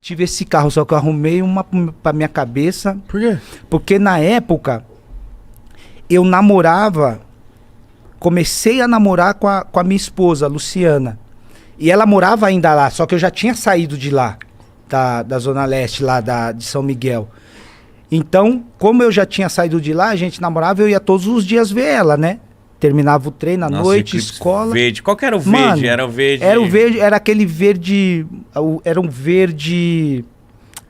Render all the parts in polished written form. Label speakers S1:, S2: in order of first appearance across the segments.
S1: tive esse carro, só que eu arrumei uma pra minha cabeça.
S2: Por quê?
S1: Porque na época, eu namorava, comecei a namorar com a minha esposa, Luciana. E ela morava ainda lá, só que eu já tinha saído de lá, da Zona Leste, lá de São Miguel. Então, como eu já tinha saído de lá, a gente namorava, eu ia todos os dias ver ela, né? Terminava o treino à noite, escola.
S3: Verde. Qual que era o verde?
S1: Mano,
S3: Era o verde.
S1: Era o verde, era aquele verde. Era um verde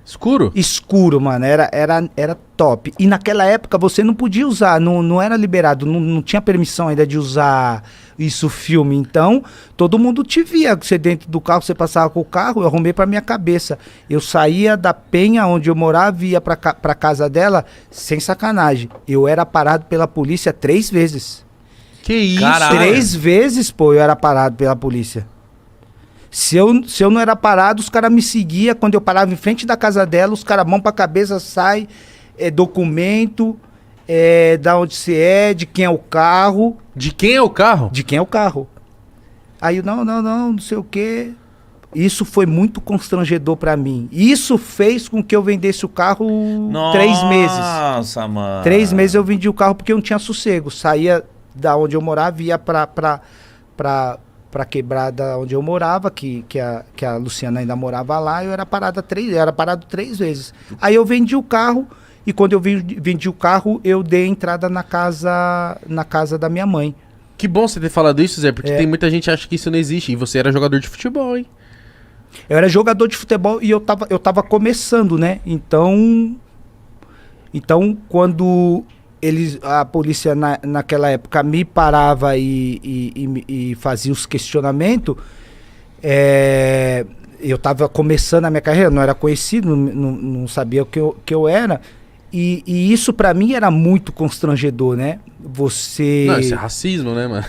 S2: Escuro?
S1: escuro, mano. Era top. E naquela época você não podia usar, não era liberado, não tinha permissão ainda de usar isso filme. Então, todo mundo te via. Você dentro do carro, você passava com o carro, eu arrumei pra minha cabeça. Eu saía da penha onde eu morava e ia pra casa dela, sem sacanagem. Eu era parado pela polícia 3 vezes.
S2: Que isso?
S3: Caralho.
S1: 3 vezes, pô, eu era parado pela polícia. Se eu não era parado, os caras me seguiam. Quando eu parava em frente da casa dela, os caras mão pra cabeça, sai, documento, da onde você é, de quem é o carro.
S2: De quem é o carro?
S1: De quem é o carro. Aí eu, não sei o quê. Isso foi muito constrangedor pra mim. Isso fez com que eu vendesse o carro 3 meses.
S3: Nossa, mano.
S1: 3 meses eu vendi o carro porque eu não tinha sossego. Saía da onde eu morava, ia pra quebrada onde eu morava, que a Luciana ainda morava lá, eu era parado 3 vezes. Aí eu vendi o carro, e quando eu vendi o carro, eu dei entrada na casa da minha mãe.
S2: Que bom você ter falado isso, Zé, porque tem muita gente que acha que isso não existe. E você era jogador de futebol, hein?
S1: Eu era jogador de futebol e eu tava começando, né? Então quando a polícia naquela época me parava e fazia os questionamentos, eu tava começando a minha carreira, não era conhecido, não sabia o que eu era, e isso pra mim era muito constrangedor, né?
S2: Não, isso é racismo, né, mano?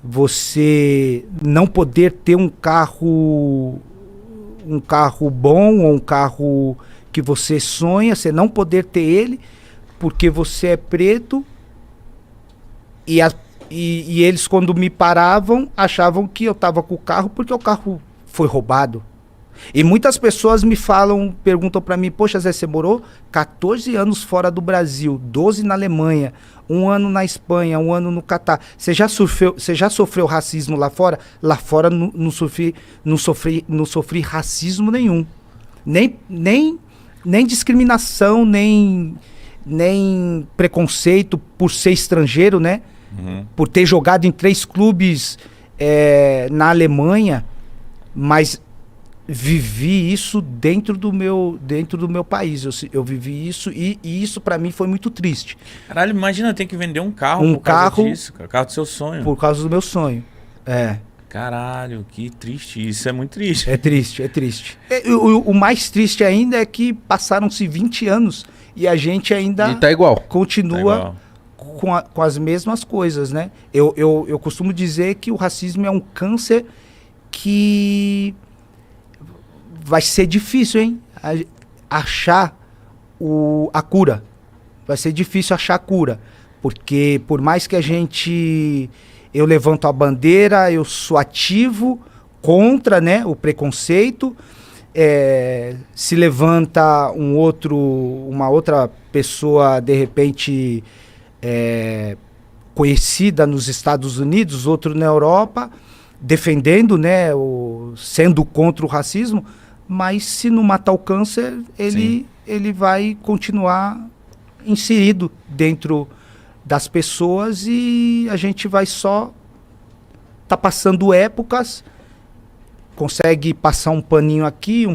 S1: Você não poder ter um carro bom, ou um carro que você sonha, você não poder ter ele, porque você é preto, e eles, quando me paravam, achavam que eu tava com o carro porque o carro foi roubado. E muitas pessoas perguntam pra mim, poxa, Zé, você morou 14 anos fora do Brasil, 12 na Alemanha, 1 ano na Espanha, 1 ano no Catar. Você já sofreu racismo lá fora? Lá fora não sofri racismo nenhum. Nem discriminação, nem preconceito por ser estrangeiro, né?
S3: Uhum.
S1: Por ter jogado em 3 clubes na Alemanha, mas vivi isso dentro do meu país. Eu vivi isso e isso pra mim foi muito triste.
S3: Caralho, imagina ter que vender um carro
S1: Um
S3: por causa
S1: carro
S3: disso, cara. Carro do seu sonho.
S1: Por causa do meu sonho.
S3: Caralho, que triste. Isso é muito triste.
S1: É triste. O mais triste ainda é que passaram-se 20 anos e a gente ainda
S2: E tá igual.
S1: continua com as mesmas coisas, né? Eu costumo dizer que o racismo é um câncer que vai ser difícil, hein? Achar a cura. Vai ser difícil achar a cura. Porque por mais que eu levanto a bandeira, eu sou ativo contra, né, o preconceito. Se levanta uma outra pessoa, de repente, conhecida nos Estados Unidos, outro na Europa, defendendo, né, sendo contra o racismo, mas se não matar o câncer, ele vai continuar inserido dentro das pessoas e a gente vai só passando épocas, consegue passar um paninho aqui,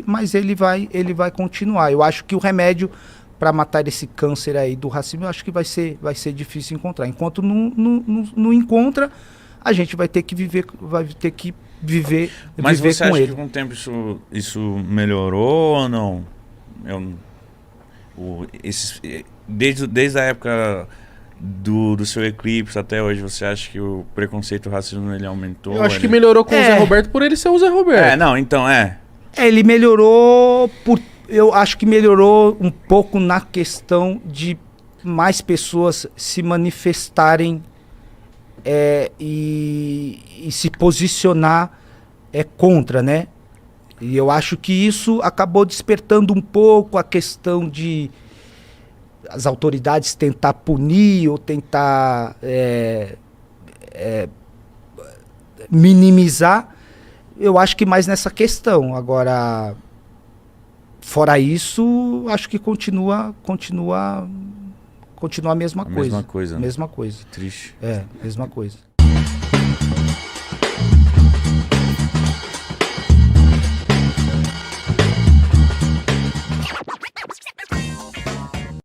S1: mas ele vai continuar. Eu acho que o remédio para matar esse câncer aí do racismo, eu acho que vai ser difícil encontrar. Enquanto não encontra, a gente vai ter que viver
S3: Mas você
S1: com
S3: acha
S1: ele.
S3: que com o tempo isso melhorou ou não? Desde a época do seu eclipse até hoje, você acha que o preconceito e o racismo ele aumentou?
S2: Eu acho que melhorou com o Zé Roberto por ele ser o Zé Roberto.
S1: Ele melhorou eu acho que melhorou um pouco na questão de mais pessoas se manifestarem e se posicionar contra, né? E eu acho que isso acabou despertando um pouco a questão de as autoridades tentar punir ou tentar minimizar. Eu acho que mais nessa questão. Agora, fora isso, acho que continua a mesma coisa.
S3: Mesma coisa.
S1: Mesma coisa.
S3: Triste.
S1: Mesma coisa.